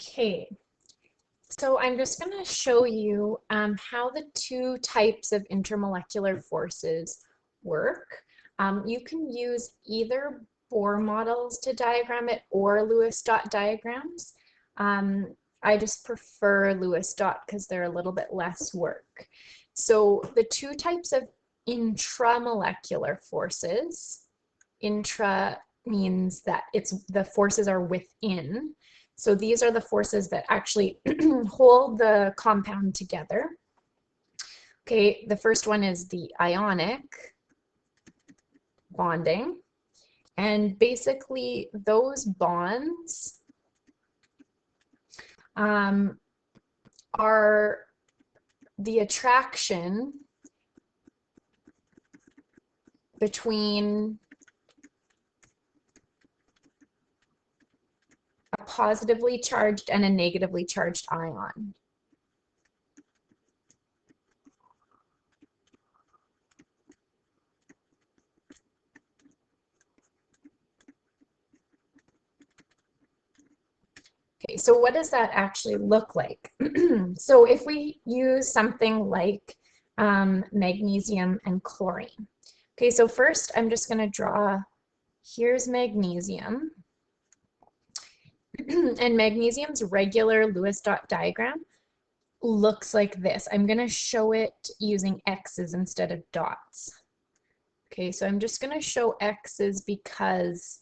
Okay, so I'm just going to show you how the two types of intermolecular forces work. You can use either Bohr models to diagram it or Lewis dot diagrams. I just prefer Lewis dot because they're a little bit less work. So the two types of intramolecular forces, intra means that the forces are within. So these are the forces that actually hold the compound together. Okay, the first one is the ionic bonding. And basically those bonds are the attraction between a positively charged and a negatively charged ion. Okay, so what does that actually look like? So if we use something like magnesium and chlorine. Okay, so first I'm just going to draw, here's magnesium. And magnesium's regular Lewis dot diagram looks like this. I'm going to show it using X's instead of dots. Okay, so I'm just going to show X's because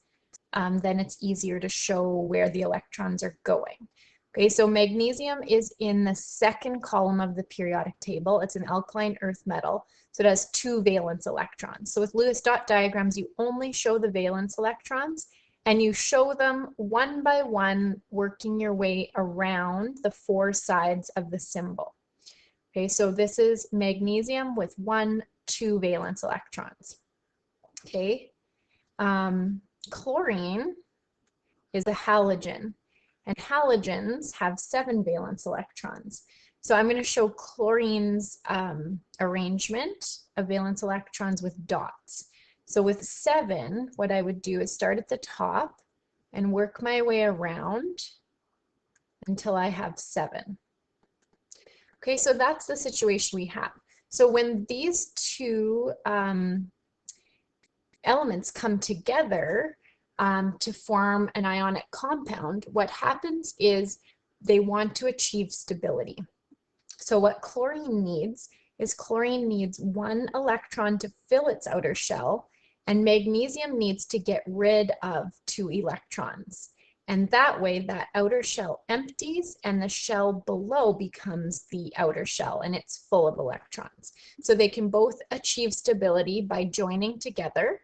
then it's easier to show where the electrons are going. Okay, so magnesium is in the second column of the periodic table. It's an alkaline earth metal, so it has two valence electrons. So with Lewis dot diagrams, you only show the valence electrons, and you show them one by one, working your way around the four sides of the symbol. Okay, so this is magnesium with 1, 2 valence electrons. Okay, chlorine is a halogen, and halogens have 7 valence electrons. So I'm going to show chlorine's arrangement of valence electrons with dots. So with 7, what I would do is start at the top and work my way around until I have 7. Okay, so that's the situation we have. So when these two elements come together to form an ionic compound, what happens is they want to achieve stability. So what chlorine needs is chlorine needs 1 electron to fill its outer shell, and magnesium needs to get rid of 2 electrons. And that way, that outer shell empties and the shell below becomes the outer shell, and it's full of electrons. So they can both achieve stability by joining together.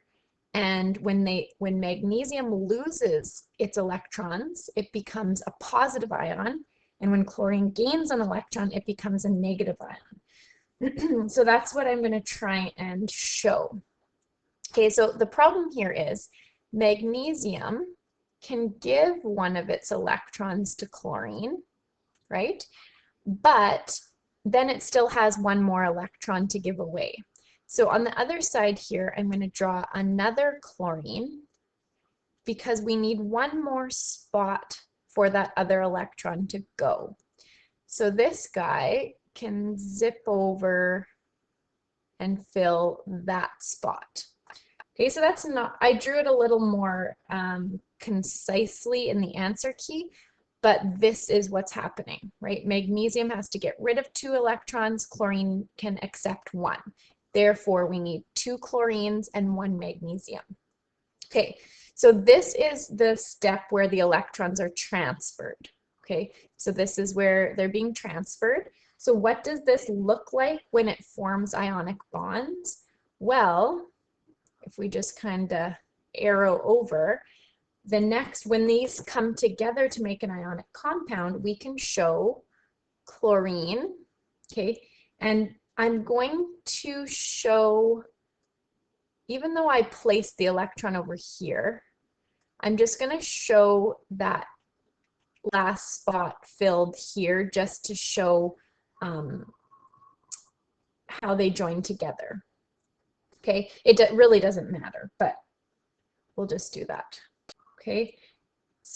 And when magnesium loses its electrons, it becomes a positive ion. And when chlorine gains an electron, it becomes a negative ion. So that's what I'm going to try and show. Okay, so the problem here is magnesium can give one of its electrons to chlorine, right? But then it still has 1 more electron to give away. So on the other side here, I'm going to draw another chlorine because we need 1 more spot for that other electron to go. So this guy can zip over and fill that spot. Okay, so that's not, I drew it a little more concisely in the answer key, but this is what's happening, right? Magnesium has to get rid of 2 electrons, chlorine can accept 1. Therefore, we need 2 chlorines and 1 magnesium. Okay, so this is the step where the electrons are transferred. Okay, so this is where they're being transferred. So what does this look like when it forms ionic bonds? Well, if we just kind of arrow over, the next, when these come together to make an ionic compound, we can show chlorine, okay, and I'm going to show, even though I placed the electron over here, I'm just going to show that last spot filled here just to show how they join together. Okay, it really doesn't matter, but we'll just do that. Okay,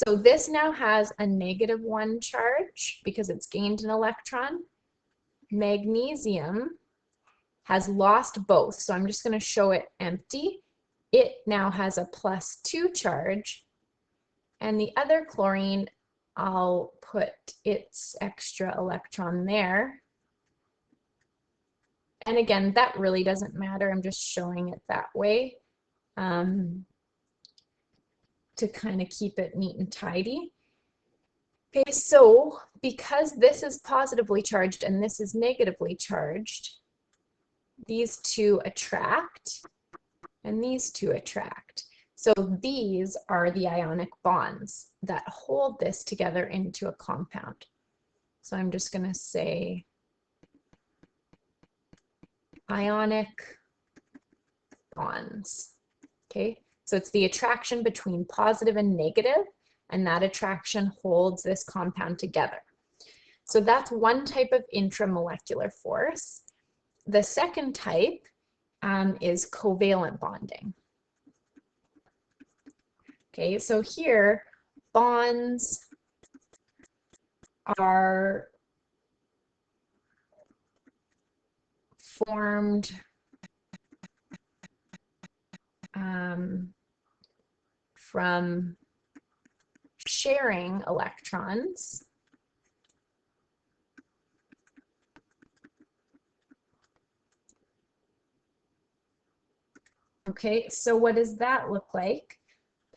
So this now has a -1 charge because it's gained an electron. Magnesium has lost both, so I'm just going to show it empty. It now has a +2 charge, and the other chlorine, I'll put its extra electron there. And again, that really doesn't matter. I'm just showing it that way to kind of keep it neat and tidy. Okay, so because this is positively charged and this is negatively charged, these two attract and these two attract. So these are the ionic bonds that hold this together into a compound. So I'm just going to say ionic bonds. Okay, so it's the attraction between positive and negative, and that attraction holds this compound together. So that's one type of intramolecular force. The second type is covalent bonding. Okay, so here bonds are formed from sharing electrons. Okay, so what does that look like?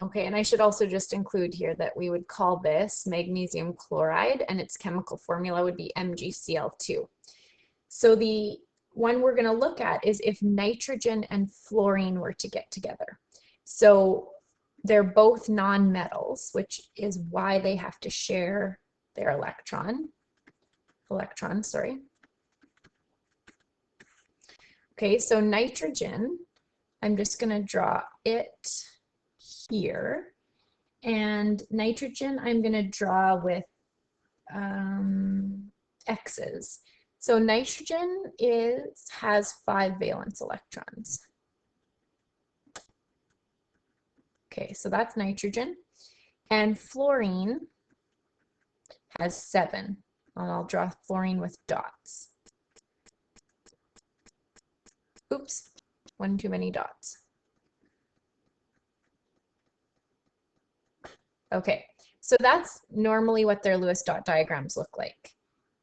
Okay, and I should also just include here that we would call this magnesium chloride, and its chemical formula would be MgCl2. So the one we're going to look at is if nitrogen and fluorine were to get together. So they're both nonmetals, which is why they have to share their electrons, sorry. Okay, so nitrogen, I'm just going to draw it here. And nitrogen, I'm going to draw with X's. So nitrogen has 5 valence electrons. Okay, so that's nitrogen. And fluorine has 7. And I'll draw fluorine with dots. Oops, one too many dots. Okay, so that's normally what their Lewis dot diagrams look like.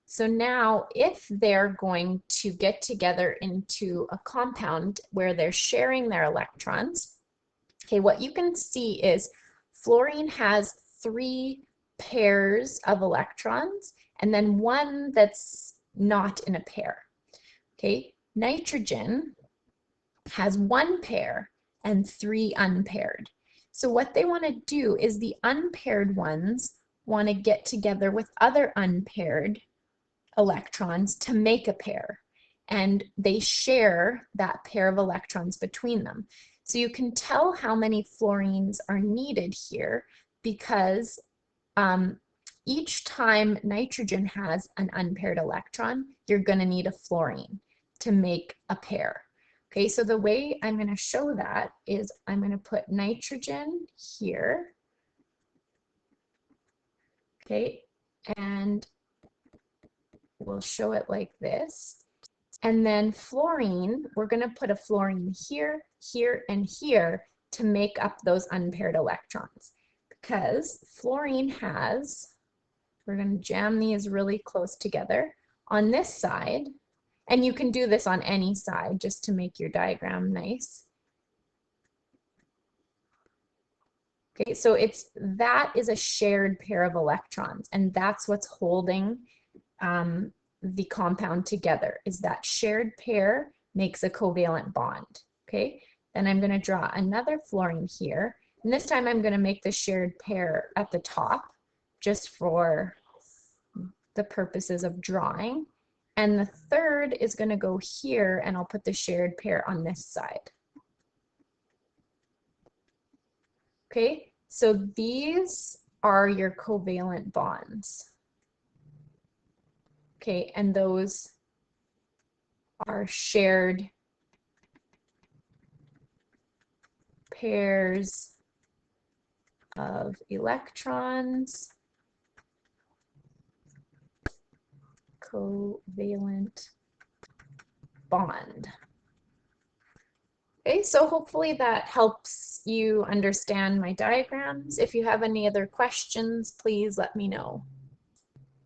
So now if they're going to get together into a compound where they're sharing their electrons, okay, what you can see is fluorine has 3 pairs of electrons and then one that's not in a pair. Okay, nitrogen has 1 pair and 3 unpaired. So what they want to do is the unpaired ones want to get together with other unpaired electrons to make a pair, and they share that pair of electrons between them. So you can tell how many fluorines are needed here because each time nitrogen has an unpaired electron, you're going to need a fluorine to make a pair. Okay, so the way I'm going to show that is I'm going to put nitrogen here. Okay, and we'll show it like this. And then fluorine, we're going to put a fluorine here, here, and here to make up those unpaired electrons. Because fluorine has, we're going to jam these really close together on this side. And you can do this on any side just to make your diagram nice. Okay, so that is a shared pair of electrons, and that's what's holding the compound together, is that shared pair makes a covalent bond. Okay, then I'm going to draw another fluorine here, and this time I'm going to make the shared pair at the top just for the purposes of drawing. And the third is going to go here, and I'll put the shared pair on this side. Okay, so these are your covalent bonds. Okay, and those are shared pairs of electrons, covalent bond. Okay, so hopefully that helps you understand my diagrams. If you have any other questions, please let me know.